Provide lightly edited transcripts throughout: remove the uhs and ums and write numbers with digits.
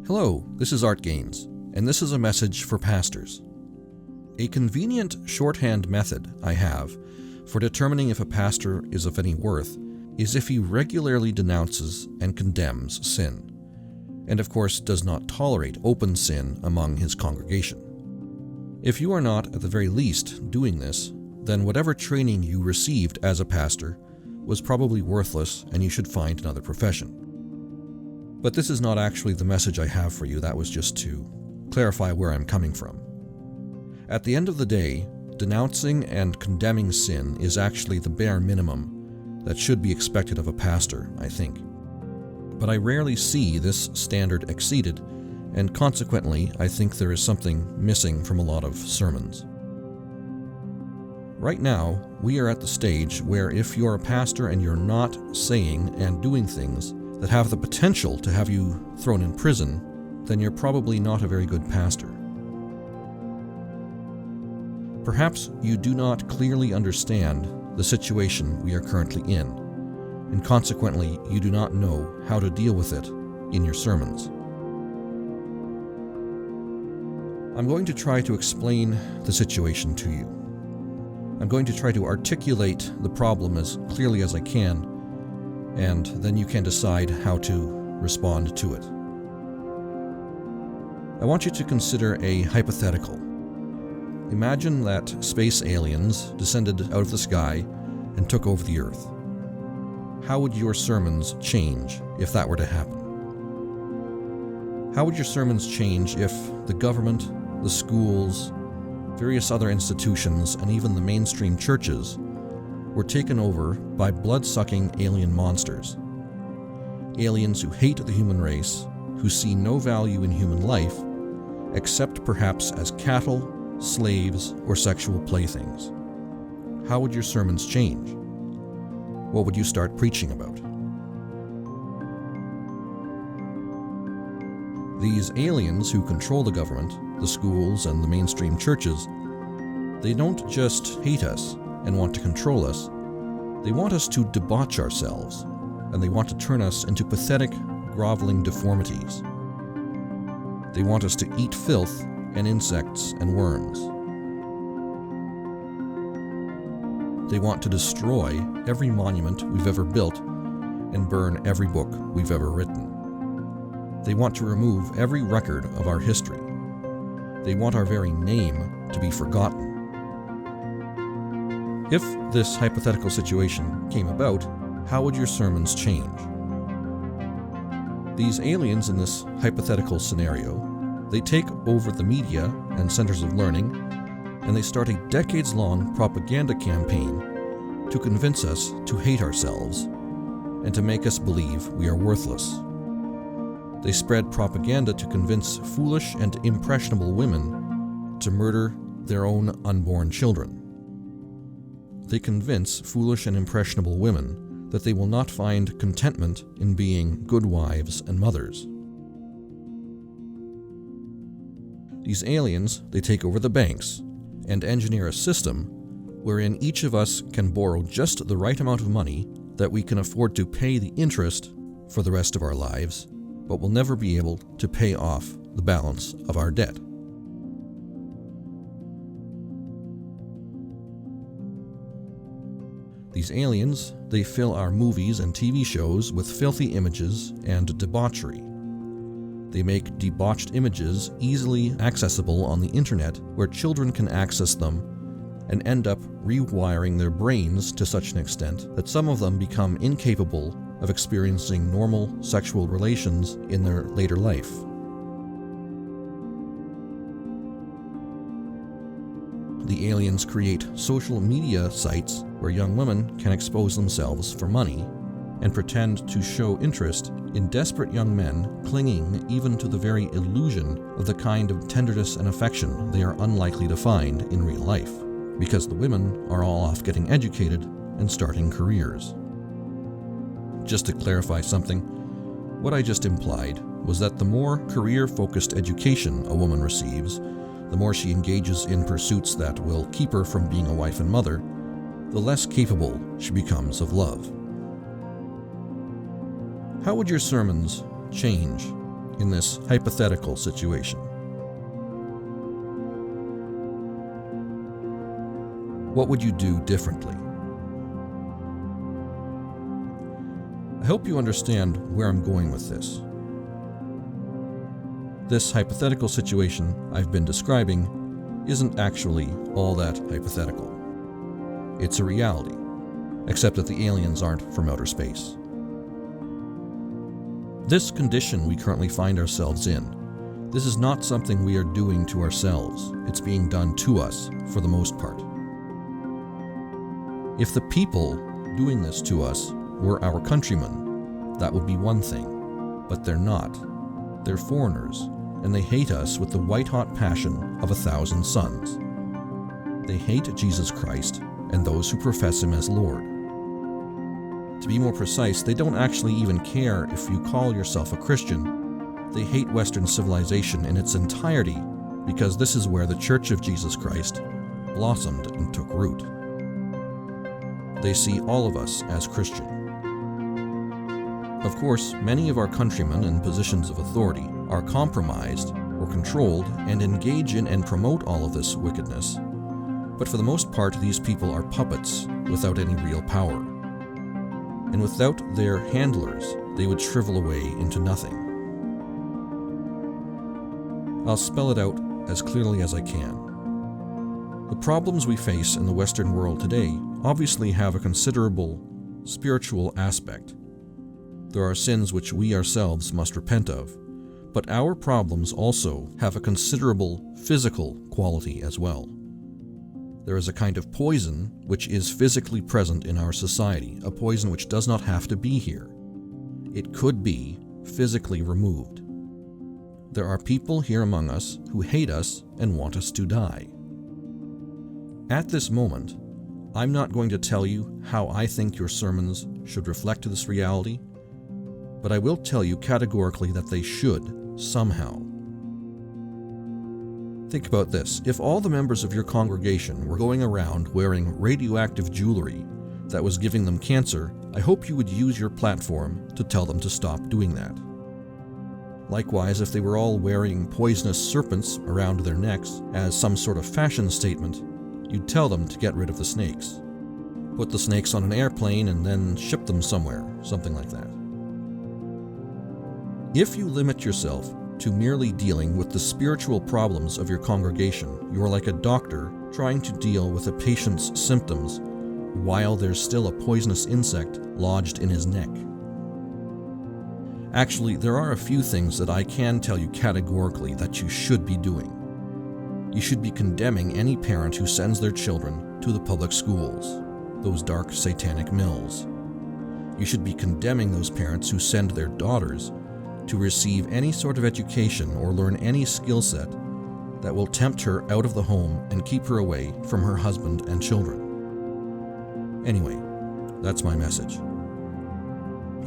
Hello, this is Art Gaines, and this is a message for pastors. A convenient shorthand method I have for determining if a pastor is of any worth is if he regularly denounces and condemns sin, and of course does not tolerate open sin among his congregation. If you are not, at the very least, doing this, then whatever training you received as a pastor was probably worthless and you should find another profession. But this is not actually the message I have for you. That was just to clarify where I'm coming from. At the end of the day, denouncing and condemning sin is actually the bare minimum that should be expected of a pastor, I think. But I rarely see this standard exceeded, and consequently, I think there is something missing from a lot of sermons. Right now, we are at the stage where if you're a pastor and you're not saying and doing things that have the potential to have you thrown in prison, then you're probably not a very good pastor. Perhaps you do not clearly understand the situation we are currently in, and consequently you do not know how to deal with it in your sermons. I'm going to try to explain the situation to you. I'm going to try to articulate the problem as clearly as I can, and then you can decide how to respond to it. I want you to consider a hypothetical. Imagine that space aliens descended out of the sky and took over the Earth. How would your sermons change if that were to happen? How would your sermons change if the government, the schools, various other institutions, and even the mainstream churches were taken over by blood-sucking alien monsters? Aliens who hate the human race, who see no value in human life, except perhaps as cattle, slaves, or sexual playthings. How would your sermons change? What would you start preaching about? These aliens who control the government, the schools, and the mainstream churches, they don't just hate us and want to control us. They want us to debauch ourselves, and they want to turn us into pathetic, groveling deformities. They want us to eat filth and insects and worms. They want to destroy every monument we've ever built and burn every book we've ever written. They want to remove every record of our history. They want our very name to be forgotten. If this hypothetical situation came about, how would your sermons change? These aliens in this hypothetical scenario, they take over the media and centers of learning, and they start a decades-long propaganda campaign to convince us to hate ourselves and to make us believe we are worthless. They spread propaganda to convince foolish and impressionable women to murder their own unborn children. They convince foolish and impressionable women that they will not find contentment in being good wives and mothers. These aliens, they take over the banks and engineer a system wherein each of us can borrow just the right amount of money that we can afford to pay the interest for the rest of our lives, but will never be able to pay off the balance of our debt. These aliens, they fill our movies and TV shows with filthy images and debauchery. They make debauched images easily accessible on the internet where children can access them and end up rewiring their brains to such an extent that some of them become incapable of experiencing normal sexual relations in their later life. The aliens create social media sites where young women can expose themselves for money and pretend to show interest in desperate young men clinging even to the very illusion of the kind of tenderness and affection they are unlikely to find in real life, because the women are all off getting educated and starting careers. Just to clarify something, what I just implied was that the more career-focused education a woman receives, the more she engages in pursuits that will keep her from being a wife and mother, the less capable she becomes of love. How would your sermons change in this hypothetical situation. What would you do differently? I hope you understand where I'm going with this. This hypothetical situation I've been describing isn't actually all that hypothetical. It's a reality, except that the aliens aren't from outer space. This condition we currently find ourselves in, this is not something we are doing to ourselves. It's being done to us, for the most part. If the people doing this to us were our countrymen, that would be one thing, but they're not. They're foreigners, and they hate us with the white-hot passion of 1,000 suns. They hate Jesus Christ and those who profess Him as Lord. To be more precise, they don't actually even care if you call yourself a Christian. They hate Western civilization in its entirety because this is where the Church of Jesus Christ blossomed and took root. They see all of us as Christian. Of course, many of our countrymen in positions of authority are compromised or controlled and engage in and promote all of this wickedness. But for the most part, these people are puppets without any real power. And without their handlers, they would shrivel away into nothing. I'll spell it out as clearly as I can. The problems we face in the Western world today obviously have a considerable spiritual aspect. There are sins which we ourselves must repent of, but our problems also have a considerable physical quality as well. There is a kind of poison which is physically present in our society, a poison which does not have to be here. It could be physically removed. There are people here among us who hate us and want us to die. At this moment, I'm not going to tell you how I think your sermons should reflect this reality, but I will tell you categorically that they should somehow. Think about this. If all the members of your congregation were going around wearing radioactive jewelry that was giving them cancer, I hope you would use your platform to tell them to stop doing that. Likewise, if they were all wearing poisonous serpents around their necks as some sort of fashion statement, you'd tell them to get rid of the snakes. Put the snakes on an airplane and then ship them somewhere, something like that. If you limit yourself to merely dealing with the spiritual problems of your congregation, you are like a doctor trying to deal with a patient's symptoms while there's still a poisonous insect lodged in his neck. Actually, there are a few things that I can tell you categorically that you should be doing. You should be condemning any parent who sends their children to the public schools, those dark satanic mills. You should be condemning those parents who send their daughters to receive any sort of education or learn any skill set that will tempt her out of the home and keep her away from her husband and children. Anyway, that's my message.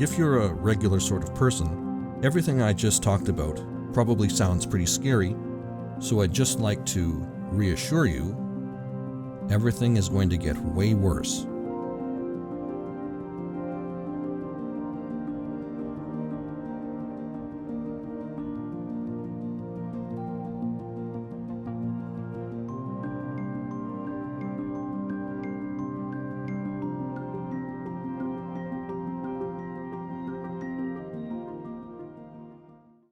If you're a regular sort of person, everything I just talked about probably sounds pretty scary, so I'd just like to reassure you, everything is going to get way worse